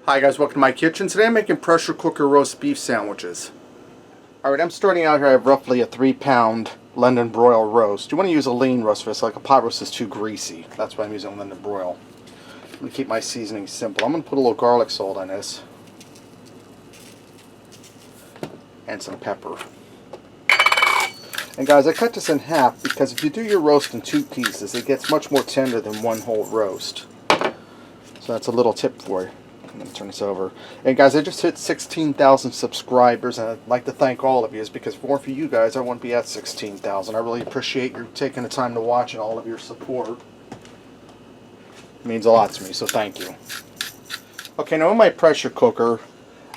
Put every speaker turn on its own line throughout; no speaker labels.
Hi guys, welcome to my kitchen. Today I'm making pressure cooker roast beef sandwiches. Alright, I'm starting out here. I have roughly a 3-pound London broil roast. You want to use a lean roast for this, like a pot roast is too greasy. That's why I'm using London broil. I'm going to keep my seasoning simple. I'm going to put a little garlic salt on this. And some pepper. And guys, I cut this in half because if you do your roast in 2 pieces, it gets much more tender than one whole roast. So that's a little tip for you. I'm going to turn this over. And guys, I just hit 16,000 subscribers, and I'd like to thank all of you, because if it weren't for you guys, I wouldn't be at 16,000. I really appreciate you taking the time to watch and all of your support. It means a lot to me, so thank you. Okay, now in my pressure cooker,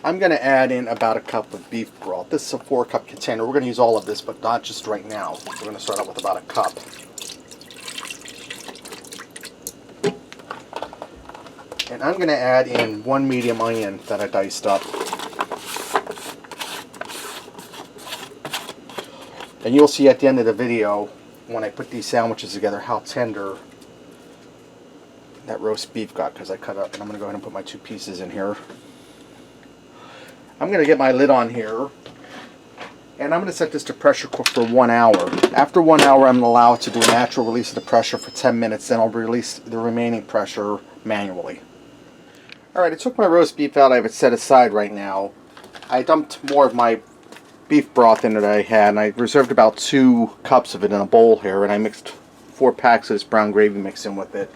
I'm going to add in about a cup of beef broth. This is a 4-cup container. We're going to use all of this, but not just right now. We're going to start out with about a cup. And I'm going to add in 1 medium onion that I diced up. And you'll see at the end of the video, when I put these sandwiches together, how tender that roast beef got, because I cut up. And I'm going to go ahead and put my 2 pieces in here. I'm going to get my lid on here. And I'm going to set this to pressure cook for 1 hour. After 1 hour, I'm going to allow it to do a natural release of the pressure for 10 minutes. Then I'll release the remaining pressure manually. Alright, I took my roast beef out. I have it set aside right now. I dumped more of my beef broth in that I had, and I reserved about 2 cups of it in a bowl here, and I mixed 4 packs of this brown gravy mix in with it.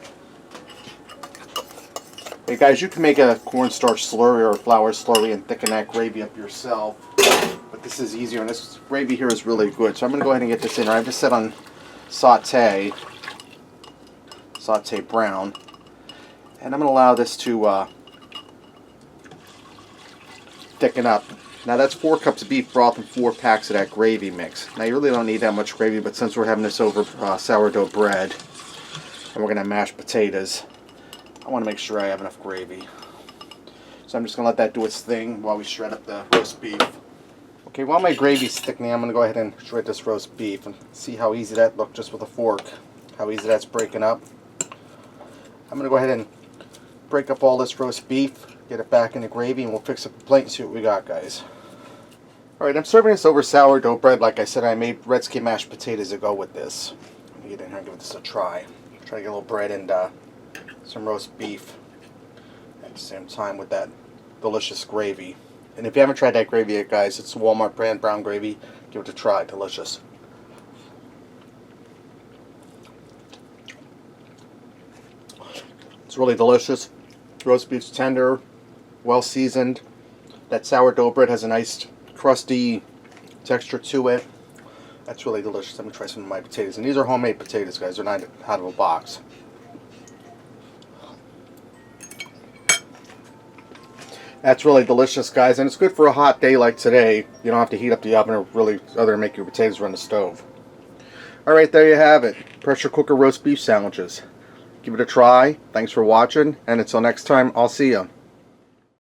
Hey guys, you can make a cornstarch slurry or a flour slurry and thicken that gravy up yourself, but this is easier, and this gravy here is really good. So I'm going to go ahead and get this in here. I've just set on saute brown, and I'm going to allow this to thicken up. Now that's 4 cups of beef broth and 4 packs of that gravy mix. Now you really don't need that much gravy, but since we're having this over sourdough bread and we're going to mash potatoes, I want to make sure I have enough gravy. So I'm just going to let that do its thing while we shred up the roast beef. Okay, while my gravy's thickening, I'm going to go ahead and shred this roast beef and see how easy that looked just with a fork. How easy that's breaking up. I'm going to go ahead and break up all this roast beef, get it back in the gravy, and we'll fix up the plate and see what we got, guys. Alright, I'm serving this over sourdough bread. Like I said, I made red skin mashed potatoes to go with this. Let me get in here and give this a try. Try to get a little bread and some roast beef at the same time with that delicious gravy. And if you haven't tried that gravy yet, guys, it's the Walmart brand brown gravy. Give it a try. Delicious. It's really delicious. Roast beef's tender, well seasoned. That sourdough bread has a nice crusty texture to it. That's really delicious. Let me try some of my potatoes. And these are homemade potatoes, guys. They're not out of a box. That's really delicious, guys. And it's good for a hot day like today. You don't have to heat up the oven or really other than make your potatoes run the stove. Alright, there you have it. Pressure cooker roast beef sandwiches. Give it a try. Thanks for watching, and until next time, I'll see you.